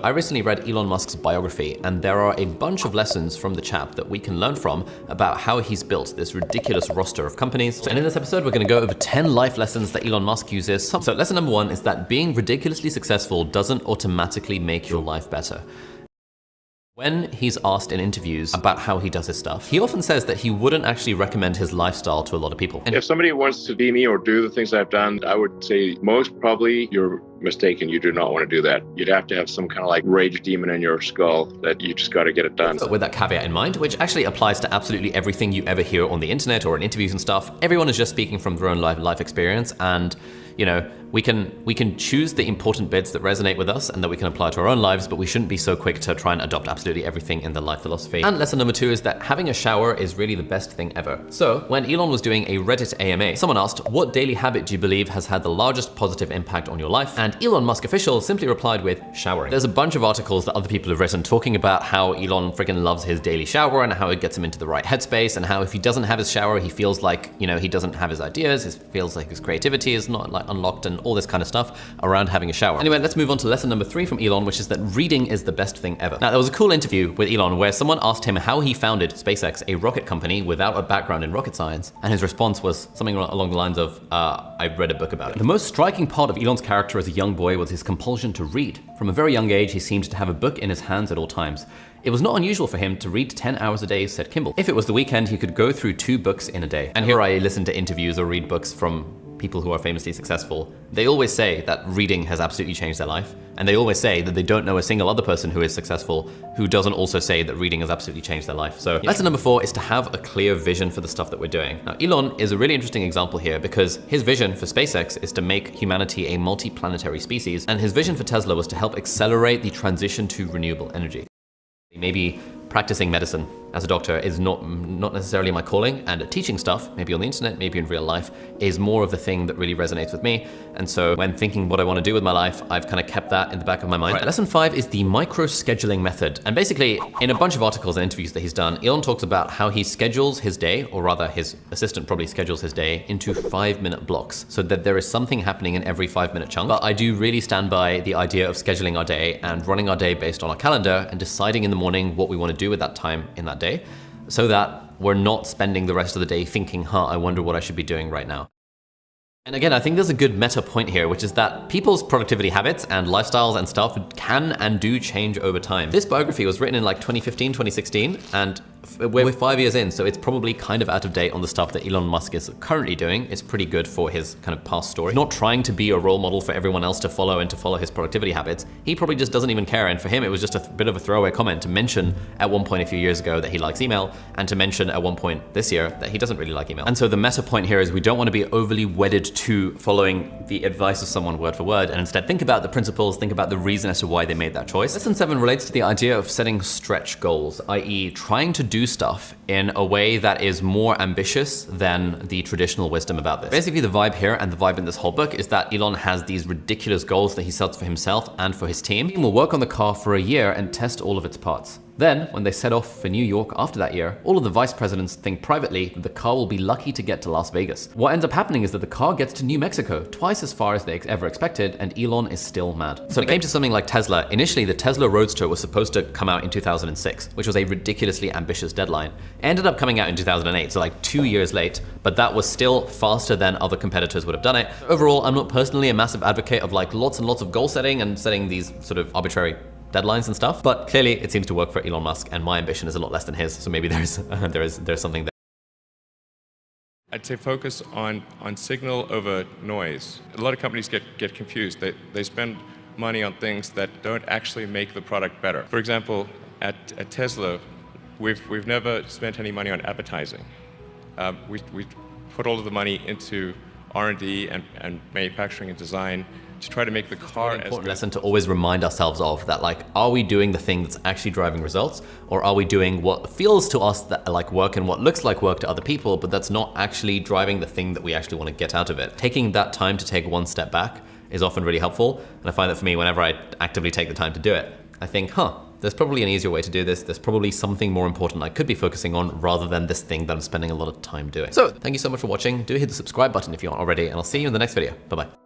I recently read Elon Musk's biography, and there are a bunch of lessons from the chap that we can learn from about how he's built this ridiculous roster of companies. And in this episode, we're gonna go over 10 life lessons that Elon Musk uses. So lesson number 1 is that being ridiculously successful doesn't automatically make your life better. When he's asked in interviews about how he does his stuff, he often says that he wouldn't actually recommend his lifestyle to a lot of people. And if somebody wants to be me or do the things I've done, I would say most probably you're mistaken. You do not want to do that. You'd have to have some kind of like rage demon in your skull that you just got to get it done. So with that caveat in mind, which actually applies to absolutely everything you ever hear on the internet or in interviews and stuff, everyone is just speaking from their own life experience, and you know, we can choose the important bits that resonate with us and that we can apply to our own lives, but we shouldn't be so quick to try and adopt absolutely everything in the life philosophy. And lesson number 2 is that having a shower is really the best thing ever. So when Elon was doing a Reddit AMA, someone asked, what daily habit do you believe has had the largest positive impact on your life? And Elon Musk official simply replied with showering. There's a bunch of articles that other people have written talking about how Elon freaking loves his daily shower and how it gets him into the right headspace, and how if he doesn't have his shower, he feels like, you know, he doesn't have his ideas, it feels like his creativity is not like unlocked, and all this kind of stuff around having a shower. Anyway, let's move on to lesson number 3 from Elon, which is that reading is the best thing ever. Now, there was a cool interview with Elon where someone asked him how he founded SpaceX, a rocket company without a background in rocket science, and his response was something along the lines of, I read a book about it. The most striking part of Elon's character as a young boy was his compulsion to read. From a very young age, he seemed to have a book in his hands at all times. It was not unusual for him to read 10 hours a day, said Kimball. If it was the weekend, he could go through 2 books in a day. And here I listen to interviews or read books from people who are famously successful. They always say that reading has absolutely changed their life. And they always say that they don't know a single other person who is successful who doesn't also say that reading has absolutely changed their life. So lesson number 4 is to have a clear vision for the stuff that we're doing. Now, Elon is a really interesting example here because his vision for SpaceX is to make humanity a multi-planetary species. And his vision for Tesla was to help accelerate the transition to renewable energy. Maybe practicing medicine as a doctor is not necessarily my calling, and teaching stuff, maybe on the internet, maybe in real life, is more of the thing that really resonates with me. And so when thinking what I want to do with my life, I've kind of kept that in the back of my mind. Right. Lesson 5 is the micro-scheduling method. And basically, in a bunch of articles and interviews that he's done, Elon talks about how he schedules his day, or rather his assistant probably schedules his day, into 5-minute blocks, so that there is something happening in every 5-minute chunk. But I do really stand by the idea of scheduling our day and running our day based on our calendar and deciding in the morning what we want to do with that time in that day, so that we're not spending the rest of the day thinking, I wonder what I should be doing right now. And again, I think there's a good meta point here, which is that people's productivity habits and lifestyles and stuff can and do change over time. This biography was written in like 2015, 2016, and we're 5 years in, so it's probably kind of out of date on the stuff that Elon Musk is currently doing. It's pretty good for his kind of past story. Not trying to be a role model for everyone else to follow and to follow his productivity habits. He probably just doesn't even care, and for him it was just a bit of a throwaway comment to mention at one point a few years ago that he likes email, and to mention at one point this year that he doesn't really like email. And so the meta point here is we don't want to be overly wedded to following the advice of someone word for word, and instead think about the principles, think about the reason as to why they made that choice. Lesson 7 relates to the idea of setting stretch goals, i.e. trying to do stuff in a way that is more ambitious than the traditional wisdom about this. Basically, the vibe here and the vibe in this whole book is that Elon has these ridiculous goals that he sets for himself and for his team. He will work on the car for a year and test all of its parts. Then, when they set off for New York after that year, all of the vice presidents think privately that the car will be lucky to get to Las Vegas. What ends up happening is that the car gets to New Mexico, twice as far as they ever expected, and Elon is still mad. So when it came to something like Tesla, initially the Tesla Roadster was supposed to come out in 2006, which was a ridiculously ambitious deadline. It ended up coming out in 2008, so like 2 years late, but that was still faster than other competitors would have done it. Overall, I'm not personally a massive advocate of like lots and lots of goal setting and setting these sort of arbitrary deadlines and stuff, but clearly it seems to work for Elon Musk, and my ambition is a lot less than his, so maybe there's something there. I'd say focus on signal over noise. A lot of companies get confused. They spend money on things that don't actually make the product better. For example, at Tesla, we've never spent any money on advertising. We put all of the money into R&D and manufacturing and design to try to make the car as good. Important lesson to always remind ourselves of that, like, are we doing the thing that's actually driving results, or are we doing what feels to us that like work and what looks like work to other people, but that's not actually driving the thing that we actually want to get out of it? Taking that time to take one step back is often really helpful, and I find that for me, whenever I actively take the time to do it, I think, there's probably an easier way to do this. There's probably something more important I could be focusing on rather than this thing that I'm spending a lot of time doing. So thank you so much for watching. Do hit the subscribe button if you aren't already, and I'll see you in the next video. Bye-bye.